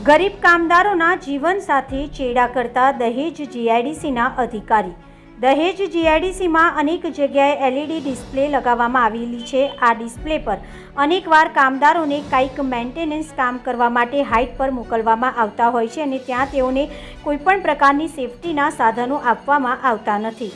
ગરીબ કામદારોના જીવન સાથે ચેડા કરતા દહેજ જીઆઈડીસીના અધિકારી। દહેજ જીઆઈડીસીમાં અનેક જગ્યાએ એલઈડી ડિસ્પ્લે લગાવવામાં આવેલી છે। આ ડિસ્પ્લે પર અનેકવાર કામદારોને કંઈક મેન્ટેનન્સ કામ કરવા માટે હાઇટ પર મોકલવામાં આવતા હોય છે અને ત્યાં તેઓને કોઈપણ પ્રકારની સેફટીના સાધનો આપવામાં આવતા નથી।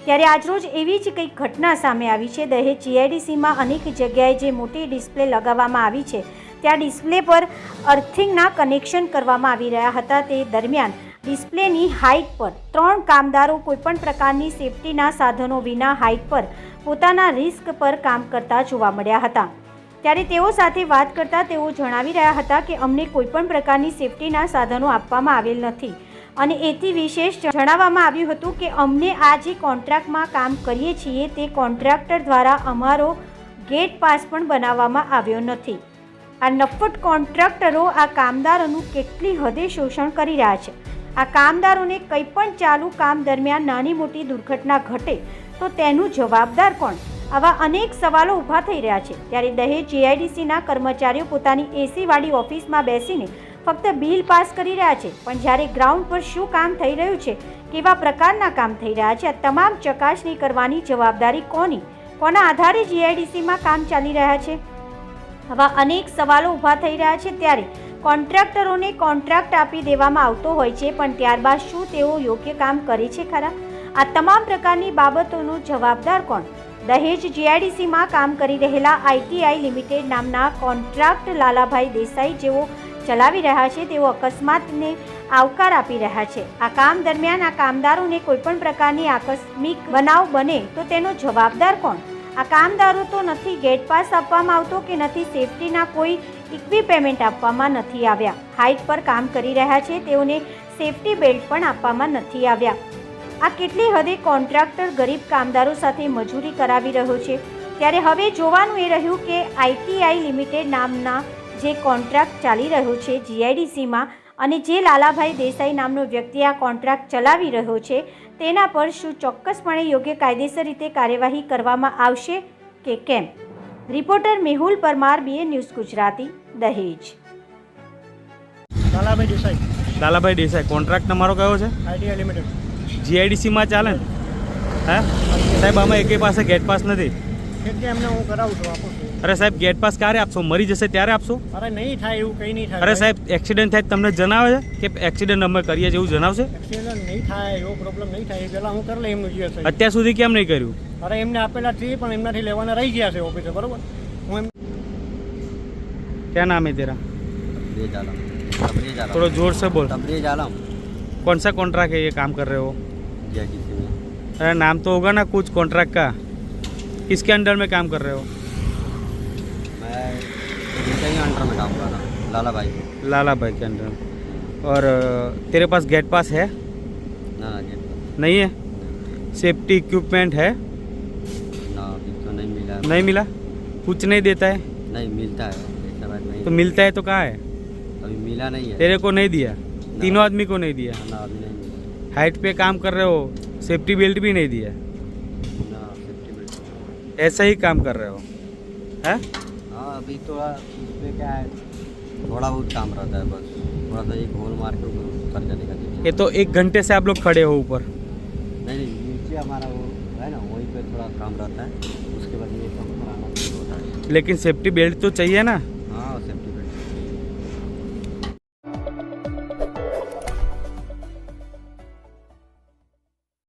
ત્યારે આજરોજ એવી જ કંઈક ઘટના સામે આવી છે। દહેજ જીઆઈડીસીમાં અનેક જગ્યાએ જે મોટી ડિસ્પ્લે લગાવવામાં આવી છે ત્યાં ડિસ્પ્લે પર અર્થિંગના કનેક્શન કરવામાં આવી રહ્યા હતા। તે દરમિયાન ડિસ્પ્લેની હાઇટ પર 3 કામદારો કોઈપણ પ્રકારની સેફટીના સાધનો વિના હાઇટ પર પોતાના રિસ્ક પર કામ કરતા જોવા મળ્યા હતા। ત્યારે તેઓ સાથે વાત કરતા તેઓ જણાવી રહ્યા હતા કે અમને કોઈપણ પ્રકારની સેફટીના સાધનો આપવામાં આવેલ નથી અને એથી વિશેષ જણાવવામાં આવ્યું હતું કે અમને આ જે કોન્ટ્રાક્ટમાં કામ કરીએ છીએ તે કોન્ટ્રાક્ટર દ્વારા અમારો ગેટ પાસ પણ બનાવવામાં આવ્યો નથી। આ નફ્ફટ કોન્ટ્રાક્ટરો આ કામદારોનું કેટલી હદે શોષણ કરી રહ્યા છે। આ કામદારોને કંઈ પણ ચાલુ કામ દરમિયાન નાની મોટી દુર્ઘટના ઘટે તો તેનું જવાબદાર કોણ? આવા અનેક સવાલો ઊભા થઈ રહ્યા છે। ત્યારે દહેજ જીઆઈડીસીના કર્મચારીઓ પોતાની એસીવાળી ઓફિસમાં બેસીને ફક્ત બિલ પાસ કરી રહ્યા છે, પણ જ્યારે ગ્રાઉન્ડ પર શું કામ થઈ રહ્યું છે, કેવા પ્રકારના કામ થઈ રહ્યા છે, આ તમામ ચકાસણી કરવાની જવાબદારી કોની? કોના આધારે જીઆઈડીસીમાં કામ ચાલી રહ્યા છે? આવા અનેક સવાલો ઊભા થઈ રહ્યા છે। ત્યારે કોન્ટ્રાક્ટરોને કોન્ટ્રાક્ટ આપી દેવામાં આવતો હોય છે, પણ ત્યારબાદ શું તેઓ યોગ્ય કામ કરે છે ખરા? આ તમામ પ્રકારની બાબતોનો જવાબદાર કોણ? દહેજ જીઆઈડીસીમાં કામ કરી રહેલા આઈટીઆઈ લિમિટેડ નામના કોન્ટ્રાક્ટ લાલાભાઈ દેસાઈ જેઓ ચલાવી રહ્યા છે તેઓ અકસ્માતને આવકાર આપી રહ્યા છે। આ કામ દરમિયાન આ કામદારોને કોઈપણ પ્રકારની આકસ્મિક બનાવ બને તો તેનો જવાબદાર કોણ? આ કામદારો તો નથી ગેટ પાસ આપવામાં આવતો કે નથી સેફટીના કોઈ ઇક્વિપમેન્ટ આપવામાં નથી આવ્યા। હાઇટ પર કામ કરી રહ્યા છે તેઓને સેફટી બેલ્ટ પણ આપવામાં નથી આવ્યા। આ કેટલી હદે કોન્ટ્રાક્ટર ગરીબ કામદારો સાથે મજૂરી કરાવી રહ્યો છે। ત્યારે હવે જોવાનું એ રહ્યું કે આઈટીઆઈ લિમિટેડ નામના જે કોન્ટ્રાક્ટ ચાલી રહ્યો છે જીઆઈડીસીમાં અને જે લાલાભાઈ દેસાઈ નામનો વ્યક્તિ આ કોન્ટ્રાક્ટ ચલાવી રહ્યો છે તેના પર શું ચોક્કસપણે યોગ્ય કાયદેસર રીતે કાર્યવાહી કરવામાં આવશે કે કેમ? Reporter Mehul Parmar, BN news Gujarati, દહેજ। લાલાભાઈ દેસાઈ કોન્ટ્રાક્ટ તમારો કયો છે? આઈટીઆઈ લિમિટેડ જીઆઈડીસીમાં ચાલે ને? હે સાહેબ, આમાં એકે પાસે ગેટ પાસ નથી। એટલે એમને હું કરાવું છું, આપું છું। અરે સાહેબ, ગેટ પાસ ક્યારે આપશો? મરી જશે ત્યારે આપશો? અરે નહીં થાય એવું કંઈ નહીં થાય। અરે સાહેબ, એક્સિડન્ટ થાય તમને જણાવે છે કે એક્સિડન્ટ અમે કરીએ છીએ એવું જણાવશે? એક્સિડન્ટ નહીં થાય એવો પ્રોબ્લેમ નહીં થાય એ પહેલાં હું કરી લઈ એમનું જીએસ। અત્યાર સુધી કેમ નહીં કર્યું? અરે એમને આપેલા છે પણ એમનાથી લેવાના રહી ગયા છે ઓફિસે, બરોબર? હું એમ क्या नाम है तेरा? तबरेज आलम। तबरेज आलम। थोड़ा जोर से बोल। तबरेज आलम। कौन सा कॉन्ट्रैक्ट है ये काम कर रहे हो? जीआईडीसी में। अरे नाम तो होगा ना कुछ कॉन्ट्रैक्ट का। किसके अंडर में काम कर रहे हो? मैं इनके ही अंडर में काम कर रहा हूँ, लाला भाई के। लाला भाई के अंडर में। और तेरे पास गेट पास है? ना गेट नहीं है। सेफ्टी इक्विपमेंट है? ना अभी तो नहीं मिला। नहीं मिला? कुछ नहीं देता है? नहीं मिलता है, ऐसा बात नहीं। तो मिलता है तो कहाँ है? अभी मिला नहीं है। तेरे को नहीं दिया? तीनों आदमी को नहीं दिया? ना अभी नहीं मिला। हाइट पे काम कर रहे हो, सेफ्टी बेल्ट भी नहीं दिया? ना सेफ्टी बेल्ट। ऐसा ही काम कर रहे हो? है? हाँ अभी थोड़ा इसमें क्या है, थोड़ा बहुत काम रहता है, बस थोड़ा सा एक होल मार के कर जाने का। ये तो 1 घंटे से आप लोग खड़े हो ऊपर? नहीं नहीं, नीचे हमारा वो है ना, वहीं पे थोड़ा काम रहता है, उसके बाद ये सब कराना होता है। लेकिन सेफ्टी बेल्ट तो चाहिए ना?